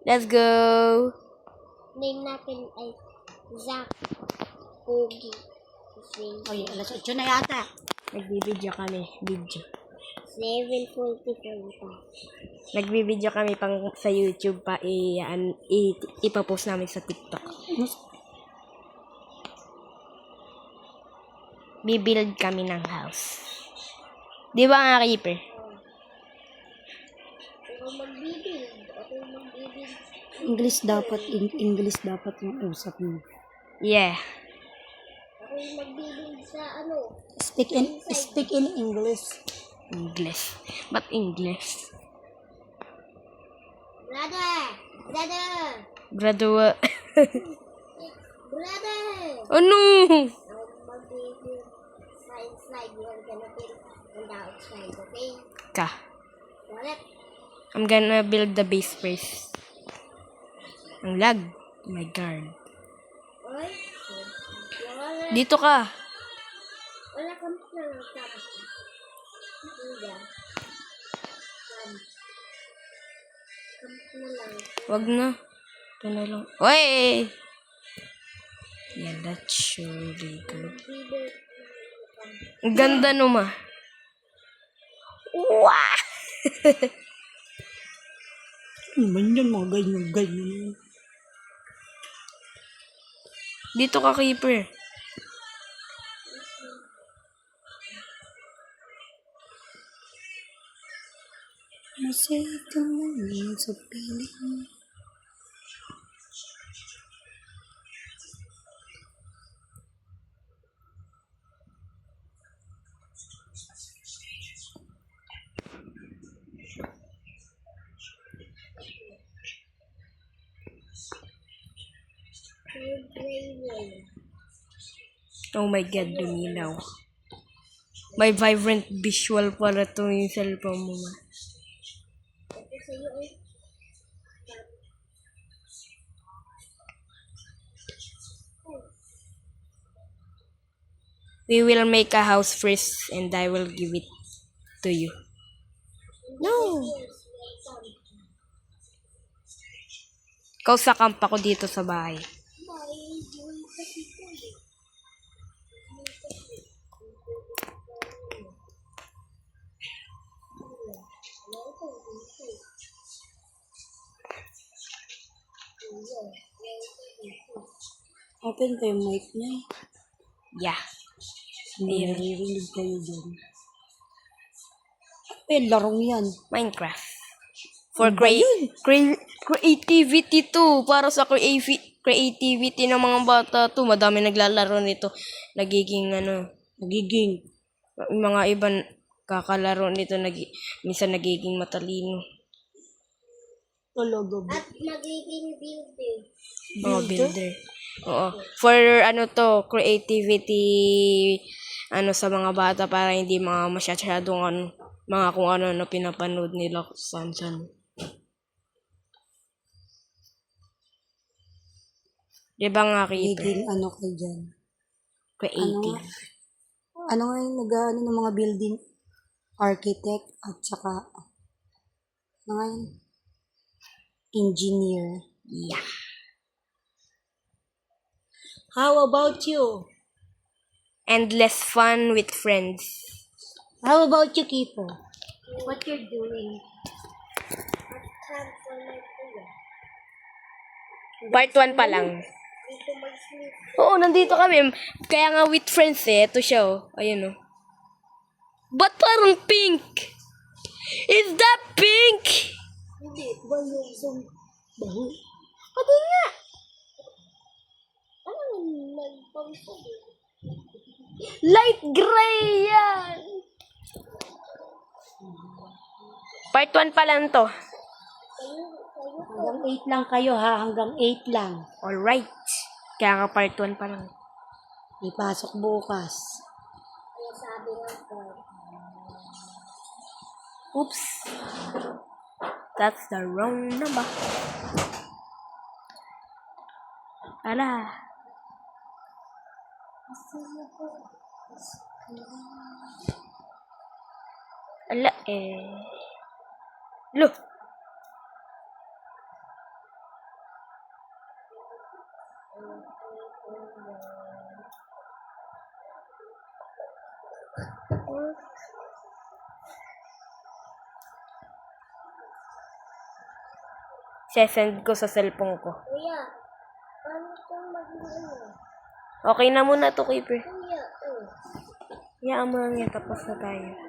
Let's go! Name natin ay Zach Pogi. Oy, alas 8 na yata. Nagbibideo kami. Video. 7:44 pa. Nagbibideo kami pang sa YouTube pa ipapost namin sa TikTok. Bibuild kami ng house. Di ba nga, Reaper? Pero magbibuild. Ako magbibuild. English dapat yung usap mo. Yeah. Ako magbibuild sa ano. Speak in English. English. But English. Brother! Graduate. Brother! Ano? Ako magbibuild sa inside. You're gonna build on the outside, okay? Ka. Got it? I'm gonna build the base first. Ang lag. Oh my god. Oy? Wala. Dito ka. Wala kang plan. Tapos. Hindi. Camp na lang. Wag na. Ito na lang. Oy! Yeah, that's surely good. Bibuild. Ang ganda no ma. Wow! Ano man yan, mga ganyan. Dito ka, Keeper. Masaya ka naman sa piling. Oh my god, luminaw. May vibrant visual pala to yung cellphone mo ma. Ito sa'yo eh. We will make a house first and I will give it to you. No! Ikaw sa camp ako dito sa bahay. Open pa yung mic niya. Yeah. Hindi naririnig kayo dyan. Larong yan. Minecraft. For creativity to. Para sa creativity ng mga bata to. Madami naglalaro nito. Nagiging yung mga ibang kakalaro nito minsan nagiging matalino. Talaga ba? At magiging builder. Oh, builder. Oo. For creativity sa mga bata para hindi mga masyadong mga kung ano na pinapanood nila saan. Diba nga, Keeper? Giging kayo dyan. Creative. Ano nga yung nag-ano ng mga building? Architect at saka ano nga yun? Engineer. Yeah. How about you? Endless fun with friends. How about you, Keeper? What you're doing? Time for my kuya. Part 1 pa lang. Dito mag-sleep. Oo, nandito kami. Kaya nga with friends Ito siya Ayun Ba't parang pink? Is that pink? Hindi. Ba yung isang Baho. Ano nga? ano nagpawisa din? Light gray yan. Part 1 pa lang to. Hanggang 8 lang kayo ha. Hanggang 8 lang. Alright. Kaya nga part 1 pa lang. May pasok bukas. Kaya sabi nga ko. Oops. That's the wrong number. Ala. Ala Look. Sesend ko sa cellphone ko. Kuya, paano kung mag-ano? Okay na muna to, Keeper. Kuya, Hayaan mo lang yan, tapos na tayo.